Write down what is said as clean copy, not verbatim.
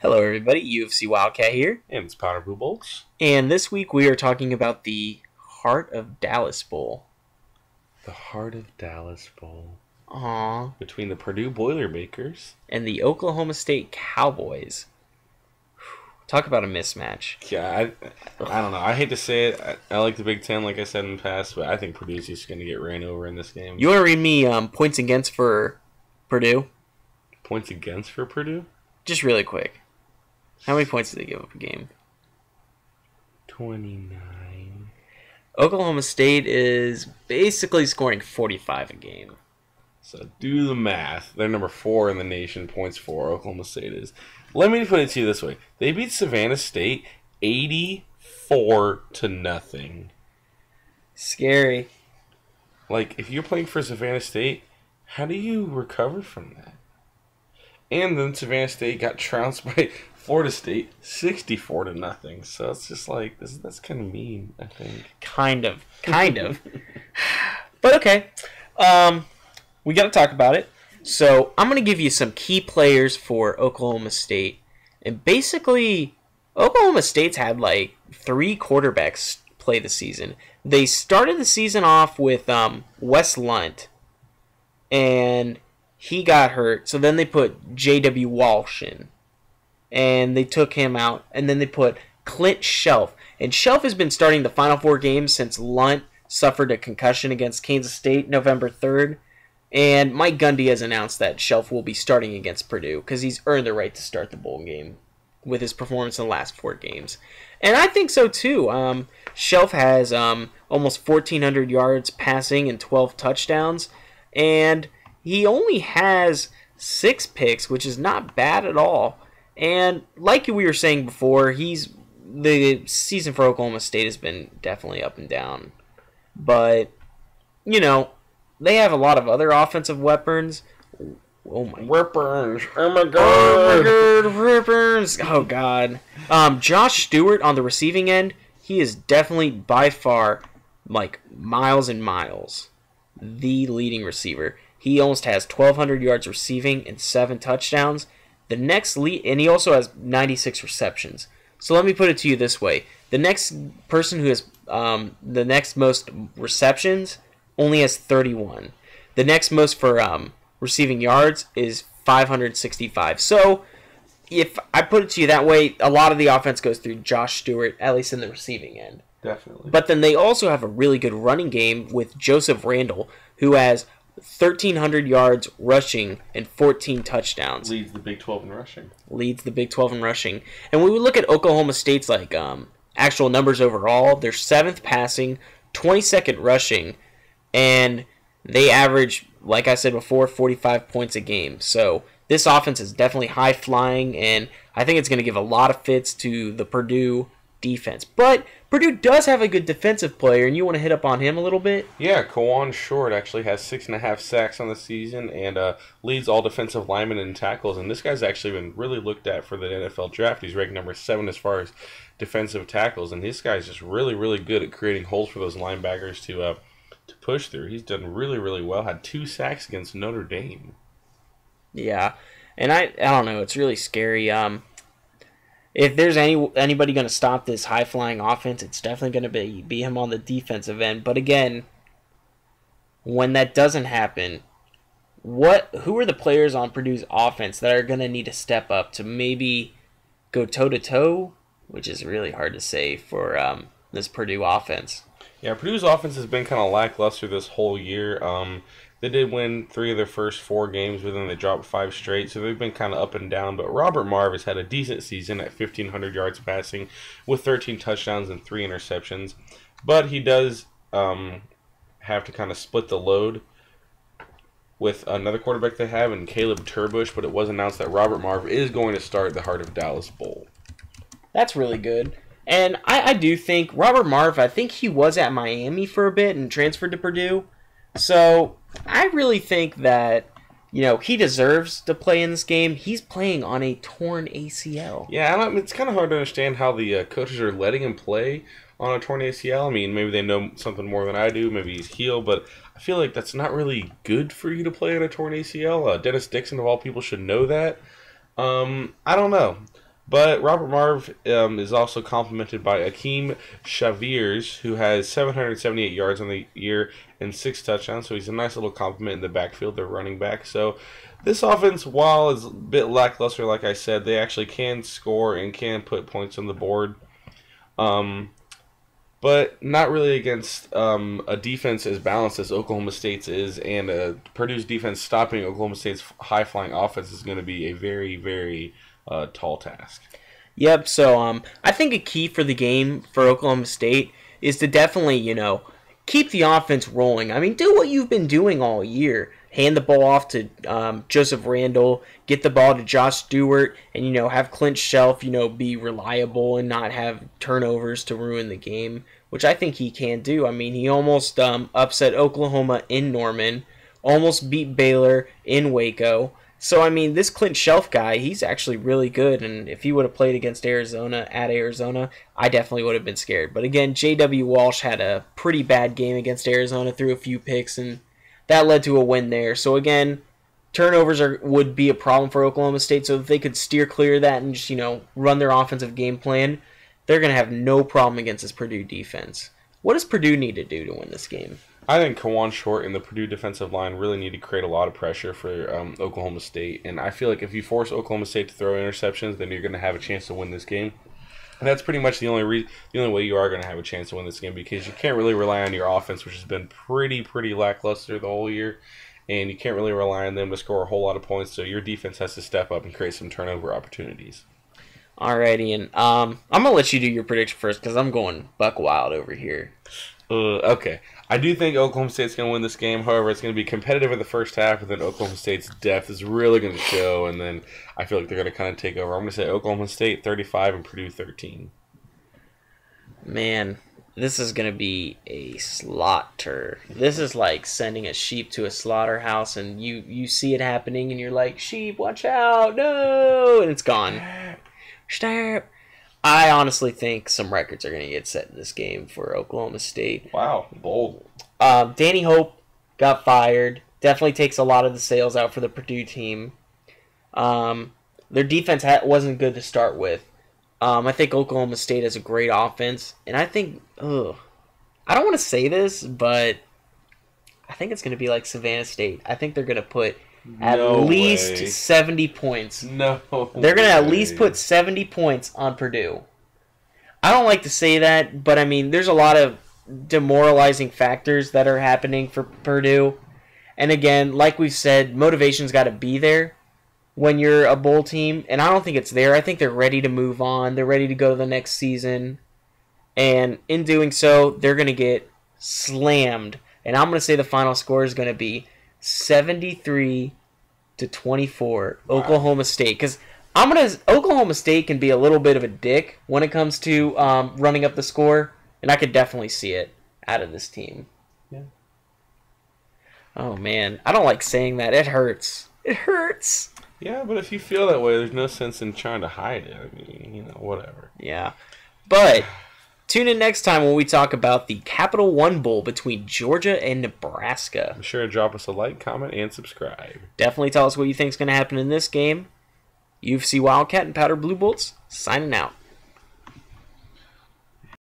Hello, everybody. UFC Wildcat here. And it's Powder Blue Bolts. And this week we are talking about the Heart of Dallas Bowl. The Heart of Dallas Bowl. Aww. Between the Purdue Boilermakers and the Oklahoma State Cowboys. Talk about a mismatch. Yeah, I don't know. I hate to say it. I like the Big Ten, like I said in the past, but I think Purdue's just going to get ran over in this game. You want to read me points against for Purdue? Points against for Purdue? Just really quick. How many points did they give up a game? 29. Oklahoma State is basically scoring 45 a game. So do the math. They're number 4 in the nation, points for. Oklahoma State is. Let me put it to you this way. They beat Savannah State 84-0. Scary. Like, if you're playing for Savannah State, how do you recover from that? And then Savannah State got trounced by Florida State 64-0. So it's just like, that's kind of mean, I think. Kind of. But okay. We got to talk about it. So I'm going to give you some key players for Oklahoma State. And basically, Oklahoma State's had like 3 quarterbacks play the season. They started the season off with Wes Lunt. And he got hurt. So then they put J.W. Walsh in. And they took him out. And then they put Clint Shelf. And Shelf has been starting the Final 4 games since Lunt suffered a concussion against Kansas State November 3rd. And Mike Gundy has announced that Shelf will be starting against Purdue because he's earned the right to start the bowl game with his performance in the last 4 games. And I think so too. Shelf has almost 1,400 yards passing and 12 touchdowns. And he only has 6 picks, which is not bad at all. And like we were saying before, the season for Oklahoma State has been definitely up and down. But, you know, they have a lot of other offensive weapons. Oh my Weapons. Oh my god. Weapons. Oh god. Josh Stewart on the receiving end, he is definitely by far like miles and miles the leading receiver. He almost has 1,200 yards receiving and 7 touchdowns. The next lead, and he also has 96 receptions. So let me put it to you this way: the next person who has the next most receptions only has 31. The next most for receiving yards is 565. So if I put it to you that way, a lot of the offense goes through Josh Stewart, at least in the receiving end. Definitely. But then they also have a really good running game with Joseph Randall, who has 1,300 yards rushing and 14 touchdowns. Leads the Big 12 in rushing. And when we look at Oklahoma State's actual numbers overall, they're 7th passing, 22nd rushing, and they average, like I said before, 45 points a game. So this offense is definitely high flying, and I think it's going to give a lot of fits to the Purdue defense. But Purdue does have a good defensive player, and you want to hit up on him a little bit? Yeah, Kawan Short actually has 6.5 sacks on the season and leads all defensive linemen in tackles. And this guy's actually been really looked at for the NFL draft. He's ranked number 7 as far as defensive tackles, and this guy's just really, really good at creating holes for those linebackers to push through. He's done really, really well. Had 2 sacks against Notre Dame. Yeah, and I don't know. It's really scary. If there's anybody going to stop this high-flying offense, it's definitely going to be him on the defensive end. But again, when that doesn't happen, who are the players on Purdue's offense that are going to need to step up to maybe go toe-to-toe, which is really hard to say for this Purdue offense? Yeah, Purdue's offense has been kind of lackluster this whole year. They did win 3 of their first 4 games, but then they dropped 5 straight, so they've been kind of up and down. But Robert Marve has had a decent season at 1,500 yards passing with 13 touchdowns and 3 interceptions. But he does have to kind of split the load with another quarterback they have in Caleb Turbush, but it was announced that Robert Marve is going to start the Heart of Dallas Bowl. That's really good. And I do think Robert Marve, I think he was at Miami for a bit and transferred to Purdue. So I really think that, he deserves to play in this game. He's playing on a torn ACL. Yeah, it's kind of hard to understand how the coaches are letting him play on a torn ACL. I mean, maybe they know something more than I do. Maybe he's healed, but I feel like that's not really good for you to play on a torn ACL. Dennis Dixon, of all people, should know that. I don't know. But Robert Marv is also complemented by Akeem Shaviers, who has 778 yards on the year and 6 touchdowns. So he's a nice little complement in the backfield, their running back. So this offense, while is a bit lackluster, like I said, they actually can score and can put points on the board. But not really against a defense as balanced as Oklahoma State's is, and Purdue's defense stopping Oklahoma State's high-flying offense is going to be a very, very tall task. Yep, so I think a key for the game for Oklahoma State is to definitely, keep the offense rolling. I mean, do what you've been doing all year. Hand the ball off to Joseph Randall, get the ball to Josh Stewart, and, have Clint Shelf, be reliable and not have turnovers to ruin the game, which I think he can do. I mean, he almost upset Oklahoma in Norman, almost beat Baylor in Waco. So, I mean, this Clint Shelf guy, he's actually really good, and if he would have played against Arizona, I definitely would have been scared. But again, J.W. Walsh had a pretty bad game against Arizona, threw a few picks, and that led to a win there. So again, turnovers would be a problem for Oklahoma State. So if they could steer clear of that and just, run their offensive game plan, they're going to have no problem against this Purdue defense. What does Purdue need to do to win this game? I think Kawan Short and the Purdue defensive line really need to create a lot of pressure for Oklahoma State. And I feel like if you force Oklahoma State to throw interceptions, then you're going to have a chance to win this game. And that's pretty much the only way you are going to have a chance to win this game, because you can't really rely on your offense, which has been pretty lackluster the whole year, and you can't really rely on them to score a whole lot of points. So your defense has to step up and create some turnover opportunities. Alrighty, and I'm gonna let you do your prediction first because I'm going buck wild over here. Okay. I do think Oklahoma State's going to win this game. However, it's going to be competitive in the first half, and then Oklahoma State's depth is really going to show, and then I feel like they're going to kind of take over. I'm going to say Oklahoma State 35 and Purdue 13. Man, this is going to be a slaughter. This is like sending a sheep to a slaughterhouse, and you see it happening, and you're like, sheep, watch out, no, and it's gone. Stop. I honestly think some records are going to get set in this game for Oklahoma State. Wow, bold. Danny Hope got fired. Definitely takes a lot of the sails out for the Purdue team. Their defense wasn't good to start with. I think Oklahoma State has a great offense. And I think, I don't want to say this, but I think it's going to be like Savannah State. I think they're going to put at least 70 points. No. They're going to at least put 70 points on Purdue. I don't like to say that, but I mean, there's a lot of demoralizing factors that are happening for Purdue. And again, like we've said, motivation's got to be there when you're a bowl team. And I don't think it's there. I think they're ready to move on. They're ready to go to the next season. And in doing so, they're going to get slammed. And I'm going to say the final score is going to be 73-24 Oklahoma State, because Oklahoma State can be a little bit of a dick when it comes to running up the score, and I could definitely see it out of this team. Yeah. Oh man, I don't like saying that. It hurts. It hurts. Yeah, but if you feel that way, there's no sense in trying to hide it. I mean, whatever. Yeah, but tune in next time when we talk about the Capital One Bowl between Georgia and Nebraska. Be sure to drop us a like, comment, and subscribe. Definitely tell us what you think is going to happen in this game. UFC Wildcat and Powder Blue Bolts, signing out.